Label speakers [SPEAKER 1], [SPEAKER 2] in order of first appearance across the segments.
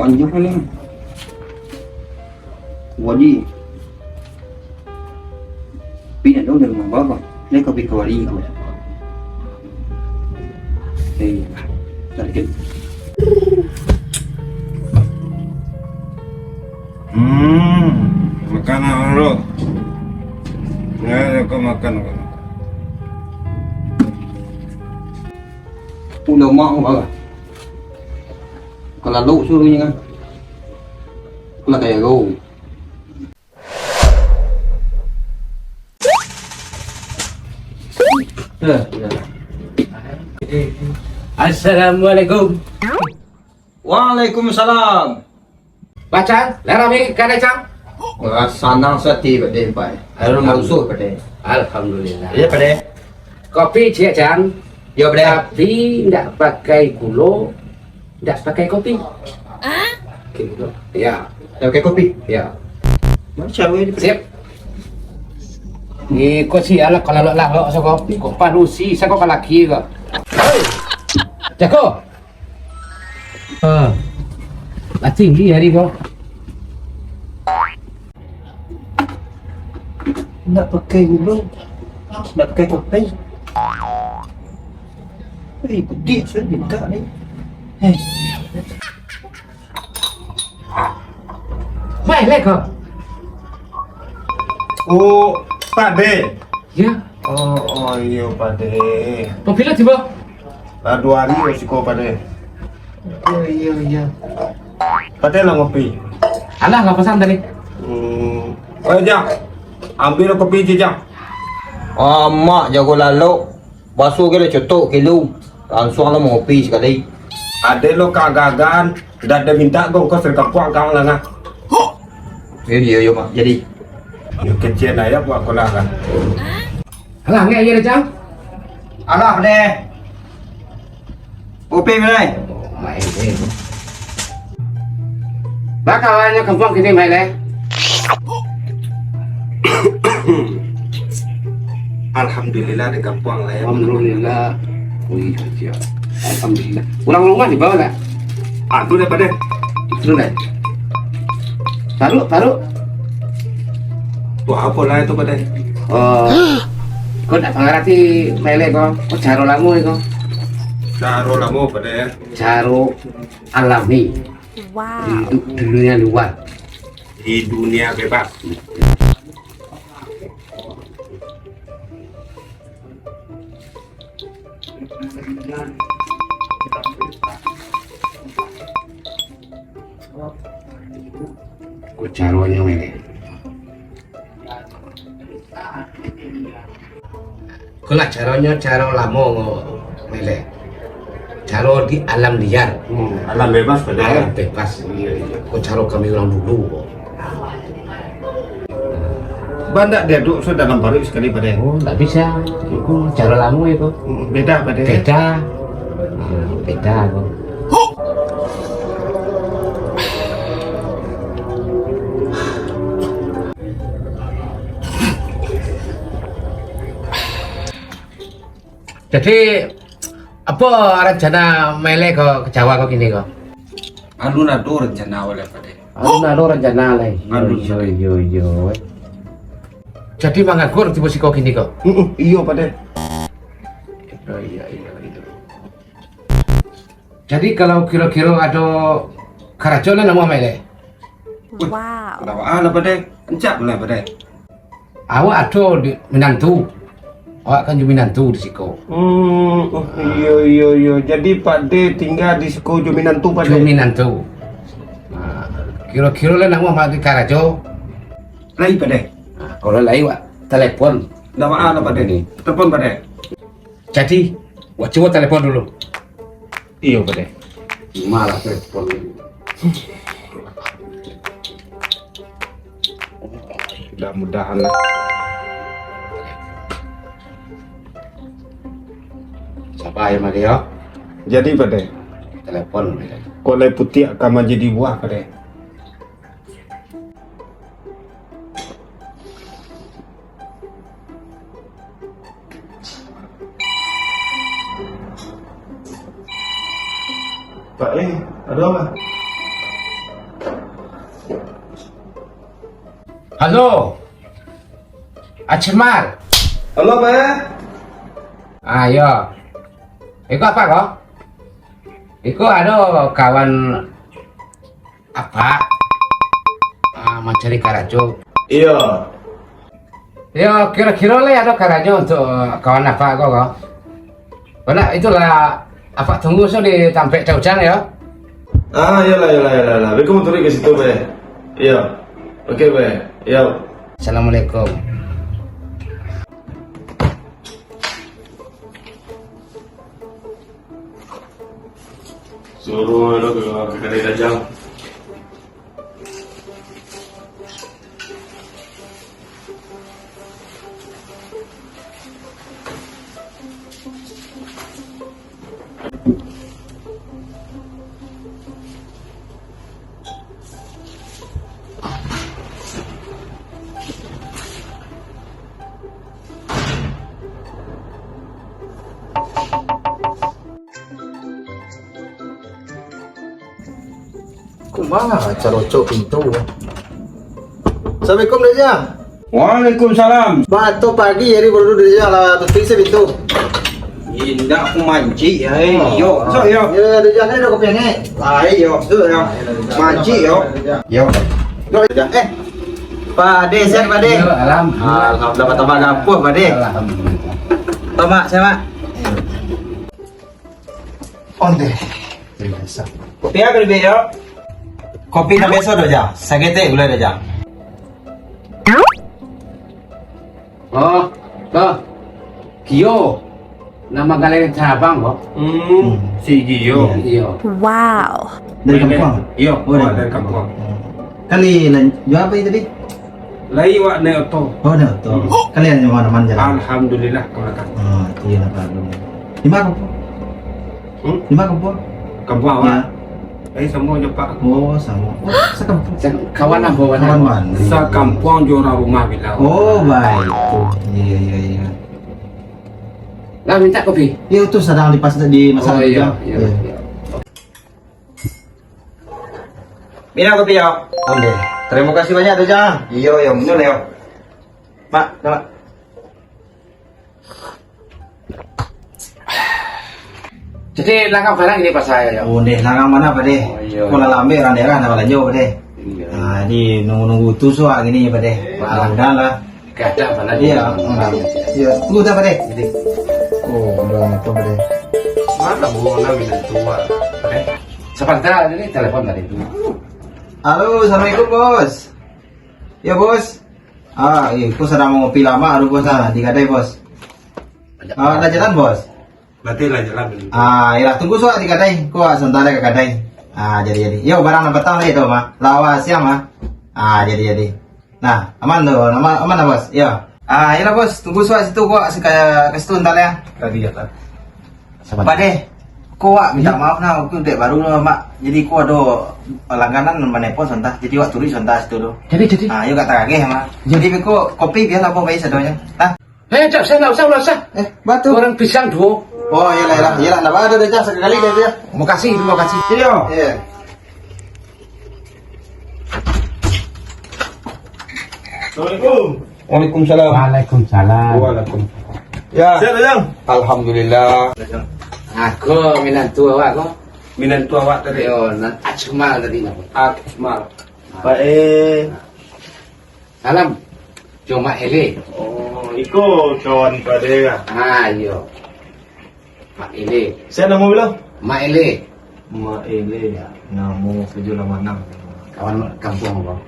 [SPEAKER 1] panjang kali. Wadi. Pindah dong dari rumah bapak. Ini kopi kawari itu. Tarik.
[SPEAKER 2] Makan lo. Nggak kau makan.
[SPEAKER 1] Udah mau bapak. Kalau lu suruhnya kan. Kalau kayak gue.
[SPEAKER 3] Assalamualaikum.
[SPEAKER 1] Waalaikumsalam.
[SPEAKER 3] Bacaan, lerami kada cang.
[SPEAKER 1] Sanang sati pada pai. Harus masuk pada.
[SPEAKER 3] Alhamdulillah.
[SPEAKER 1] Ya pada.
[SPEAKER 3] Kopi cia cang.
[SPEAKER 1] Ya pada.
[SPEAKER 3] Tapi tidak pakai gula, tidak pakai kopi. Gitu. Ya,
[SPEAKER 1] Ya pakai kopi.
[SPEAKER 3] ya.
[SPEAKER 1] Macam ni.
[SPEAKER 3] Sip. Ni kau si ala kalau lah so kopi kau panusi saya kau laki kau. Hei, Joko. Lah tinggi hari kau.
[SPEAKER 1] Nak pakai gula. Nak pakai kopi. Dia saya minta ni.
[SPEAKER 3] Baik lek kau.
[SPEAKER 2] Oh, Pak De.
[SPEAKER 3] Ya.
[SPEAKER 2] Oh iya Pak De.
[SPEAKER 3] Kopi lah tiba.
[SPEAKER 2] 2 hari resiko Pak De.
[SPEAKER 3] Iya.
[SPEAKER 2] Pak De lah ngopi.
[SPEAKER 3] Alah nggak pesan tadi.
[SPEAKER 2] Oh Jang, ambil kopi je Jang.
[SPEAKER 1] Mak jago lalu. Basuh ke cetok kilo. Langsung lah mau kopi sekali.
[SPEAKER 2] Ada lo kagagan, dah ada minta kau serka puak kau lah nak.
[SPEAKER 1] Iya mak. Jadi.
[SPEAKER 2] Yang kecil aja buat kau lah kan.
[SPEAKER 3] Alah nggak iya cang.
[SPEAKER 1] Alah deh. Kopi mana?
[SPEAKER 3] Mày thế. Bác kawannya kempong kita mày leh.
[SPEAKER 2] Alhamdulillah di kampung lah ya.
[SPEAKER 3] Alhamdulillah. Wih, ya. Alhamdulillah. Pulang rumah di bawah tak?
[SPEAKER 2] Itu deh Pak De.
[SPEAKER 3] Sudah deh. Taruh.
[SPEAKER 2] Tuh apa lah itu Pak De?
[SPEAKER 3] Oh. Kau tak pengerti mele kau. Kau caro lamu kau.
[SPEAKER 2] Caro lah mau Pak De.
[SPEAKER 3] Caro alami.
[SPEAKER 4] Wow.
[SPEAKER 3] Di dunia luar.
[SPEAKER 2] Di dunia bebas.
[SPEAKER 3] Kau caronya mele. Kau nak caronya caro lamo mele. Caro di alam liar.
[SPEAKER 2] Alam bebas Pak De.
[SPEAKER 3] Alam bebas. Kau caro kami orang dulu.
[SPEAKER 2] Bandak dia duduk so dalam baru sekali Pak De.
[SPEAKER 3] Oh, tak bisa. Itu cara lama itu.
[SPEAKER 2] Beda Pak De.
[SPEAKER 3] Beda. Beda kok. Jadi apa rencana mele ke Jawa kok gini kok?
[SPEAKER 1] Anu nado rencana oleh pada.
[SPEAKER 3] Ada rencana lah.
[SPEAKER 2] Aduh.
[SPEAKER 3] Yo. Jadi manganggur tiba si kok gini kok.
[SPEAKER 2] Iya Pak De.
[SPEAKER 3] Iya. Jadi kalau kira-kira ada keracunan nama mele.
[SPEAKER 4] Wow.
[SPEAKER 2] Kenapa lah Pak De? Encap lah Pak De.
[SPEAKER 3] Awak ada di menantu. Awak kan juga menantu di siko.
[SPEAKER 2] Iya. Jadi Pak De tinggal di Seko Jominantu Pak De.
[SPEAKER 3] Menantu. Nah, kira-kira lah nama mati karajo.
[SPEAKER 2] Lain Pak De.
[SPEAKER 3] Nah, kalau lain wak telepon.
[SPEAKER 2] Nama lah Pak De. Telepon Pak De.
[SPEAKER 3] Jadi, wak coba telepon dulu.
[SPEAKER 2] Iya Pak De.
[SPEAKER 3] Malah telepon.
[SPEAKER 2] Mudah-mudahan lah.
[SPEAKER 3] Siapa yang mati ya?
[SPEAKER 2] Jadi Pak De.
[SPEAKER 3] Telepon.
[SPEAKER 2] Kolai putih akan menjadi buah Pak De. Pak ada apa?
[SPEAKER 3] Halo. Acemar.
[SPEAKER 2] Halo, Pak.
[SPEAKER 3] Ayo. Iku apa kok? Iku ada kawan apa? Mencari karajo.
[SPEAKER 2] Iya.
[SPEAKER 3] Ya kira-kira lah ada karajo untuk kawan apa kok? Benar itulah apa tunggu so di Tampek Hujan ya?
[SPEAKER 2] Iyalah. Beko motor ke situ, Pak. Iya. Oke, Pak. Iya.
[SPEAKER 3] Assalamualaikum.
[SPEAKER 2] Suruh lo ke kedai Dajjal.
[SPEAKER 1] Kumana carocok pintu. Assalamualaikum Dejang.
[SPEAKER 2] Waalaikumsalam.
[SPEAKER 1] Bato pagi jadi baru Dejang lah tutup pintu. Indah aku manci ya. Yo.
[SPEAKER 2] So, yo.
[SPEAKER 1] Ya Dejang ini ada kopi ni. Yo. Tu yo. Manci yo. Yo. Dejang Pak Ade, siap Pak Ade.
[SPEAKER 3] Alhamdulillah.
[SPEAKER 1] Alhamdulillah tambah gapuh Pak Ade.
[SPEAKER 3] Alhamdulillah.
[SPEAKER 1] Tomak, saya Mak. Onde. Biasa. Kopi apa lebih yo? Kopi na biasa Dejang. Sagete gula Dejang.
[SPEAKER 3] Oh, Gio. Nama galeri cabang kok.
[SPEAKER 2] Si Gio.
[SPEAKER 3] Iya.
[SPEAKER 4] Wow.
[SPEAKER 1] Dari kampung.
[SPEAKER 2] Iya,
[SPEAKER 1] Oh,
[SPEAKER 2] dari kampung.
[SPEAKER 1] Kali jual apa itu tadi?
[SPEAKER 2] Lai wa ne oto.
[SPEAKER 1] Oh, dah tu. Kalian yang mana-mana jalan.
[SPEAKER 2] Alhamdulillah kau nak.
[SPEAKER 1] Oh, iya lah Pak. Di mana kampung? Di mana kampung?
[SPEAKER 2] Kampung
[SPEAKER 1] Ya.
[SPEAKER 2] awak. Semua nyepak.
[SPEAKER 1] Oh, sama. Oh, sekampung.
[SPEAKER 3] Kawan apa
[SPEAKER 1] Kawan.
[SPEAKER 2] Sa kampung jora rumah bilang.
[SPEAKER 1] Oh, baik. Tuh. Iya.
[SPEAKER 3] Lah minta kopi.
[SPEAKER 1] Iya tuh sedang di masak
[SPEAKER 3] Oh iya.
[SPEAKER 1] juga.
[SPEAKER 3] Iya.
[SPEAKER 1] Minum kopi ya. Onde. Terima kasih banyak Dejang. Iya, minum ya. Mak, Mak.
[SPEAKER 3] Jadi langkah barang ini pas saya ya.
[SPEAKER 1] Onde, langang mana Pak De?
[SPEAKER 3] Oh, iya.
[SPEAKER 1] Kola lambe orang daerah nama lanjut Pak De.
[SPEAKER 3] Iya.
[SPEAKER 1] Nah, di nunggu-nunggu tuh gini Pak De. Mudah-mudahan lah.
[SPEAKER 3] Gak ada apa lagi.
[SPEAKER 1] Iya. Iya. Tunggu dah Pak De. Oh, udah itu Pak De.
[SPEAKER 2] Mana bona minat tua.
[SPEAKER 3] Sebentar ini telepon tadi itu.
[SPEAKER 1] Halo, assalamualaikum bos. Ya bos. Aku sedang mau ngopi lama, aduh bos di kedai bos. Ada jalan bos.
[SPEAKER 2] Berarti lah jalan.
[SPEAKER 1] Iya tunggu soal di kedai. Kok sebentar ke kedai. Jadi. Yo barang nomor petang itu mah. Lawas siang mah. Jadi. Nah, aman tuh, aman lah bos. Yo. Iya bos, tunggu soal situ kok kayak ke situ ntar ya.
[SPEAKER 2] Tadi ya kan.
[SPEAKER 1] Pak De, kok minta maaf nah, aku dek baru loh mak. Jadi kok ada langganan menepon sontak. Jadi wak tulis sontak situ loh.
[SPEAKER 3] Jadi.
[SPEAKER 1] Yuk kata kage mah. Jadi kok kopi biasa apa bayi sedonya.
[SPEAKER 3] Cak, saya nggak usah.
[SPEAKER 1] Batu.
[SPEAKER 3] Orang pisang dua.
[SPEAKER 1] Oh iyalah, nggak ada deh sekali deh dia.
[SPEAKER 3] Mau kasih.
[SPEAKER 1] Iya.
[SPEAKER 2] Assalamualaikum.
[SPEAKER 1] Waalaikumsalam.
[SPEAKER 3] Waalaikumsalam.
[SPEAKER 2] Waalaikumsalam.
[SPEAKER 1] Ya.
[SPEAKER 2] Siap Dajjal.
[SPEAKER 1] Alhamdulillah.
[SPEAKER 3] Aku minantu awak kok.
[SPEAKER 2] Minat tua awak tadi.
[SPEAKER 3] Yo, Acmal tadi nama.
[SPEAKER 2] Akmal.
[SPEAKER 3] Salam. Cuma Ele.
[SPEAKER 2] Oh, iko kawan pada ya.
[SPEAKER 3] Iya. Mak Ele.
[SPEAKER 2] Saya nama bilang.
[SPEAKER 3] Mak Ele.
[SPEAKER 2] Ma ele ya. Nama 786.
[SPEAKER 3] Kawan kampung kok.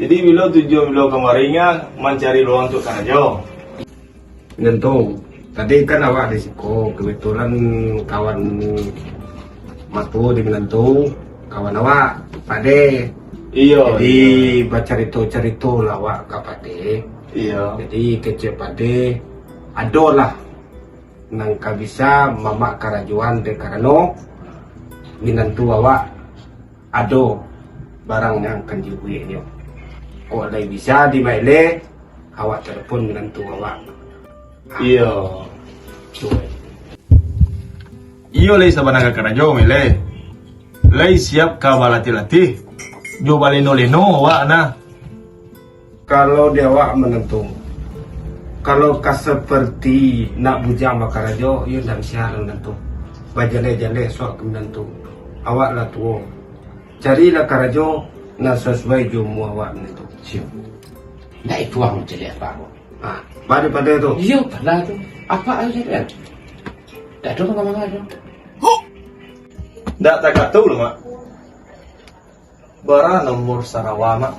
[SPEAKER 2] Jadi bila tujuan bila kemarinnya mencari ruang untuk karajo. Nentu. Tadi kan awak di Siko, kebetulan kawan matu di Menentu, kawan awak Pade. Iya. Jadi bercerita lawak ke Pade. Iya. Jadi kecil Pade ado lah nangka bisa mama karajuan de karano Menentu awak ado barang yang akan dibuat nyo. Kok ada bisa di maile awak telepon Menentu awak. Iya. Iyo lay sa banang karajo mele. Lay siap ka balati-lati. Jo baleno-leno awak nah. Kalau dia awak menentu. Kalau seperti nak bujang makarajo, you dan siar menentu. Bajale-jale sok menentu. Awak lah tuo. Carilah karajo na sesuai jumu awak menentu.
[SPEAKER 3] Siu. Nak tuang jadi apa kok?
[SPEAKER 2] Ah, pada itu.
[SPEAKER 3] Iya, pada tu. Apa aja dia? Tak ada ngomong aja.
[SPEAKER 1] Ndak tak tahu loh mak. Bara nomor Sarawak mak.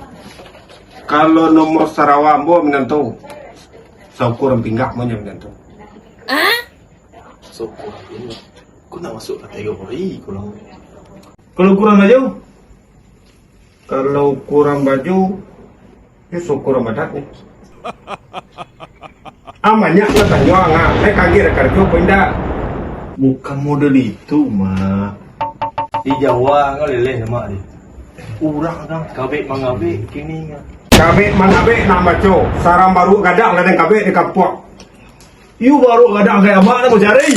[SPEAKER 2] Kalau nomor Sarawak mo menentu. Saukur pinggak mo menentu.
[SPEAKER 1] So aku nak masuk kategori kurang. Kalau kurang aja,
[SPEAKER 2] Kalau kurang baju, ya syukur badat nih. Amannya lah tanya ngah, kaget kerja pindah.
[SPEAKER 1] bukan model itu mak. Di Jawa nggak leleh mak ni. Urang kan, kabeh mangabeh kini ngah.
[SPEAKER 2] Kabeh manabe nak baca, sarang baru gadang ladang kabeh di kampung.
[SPEAKER 1] You baru kadang kayak apa nak cari?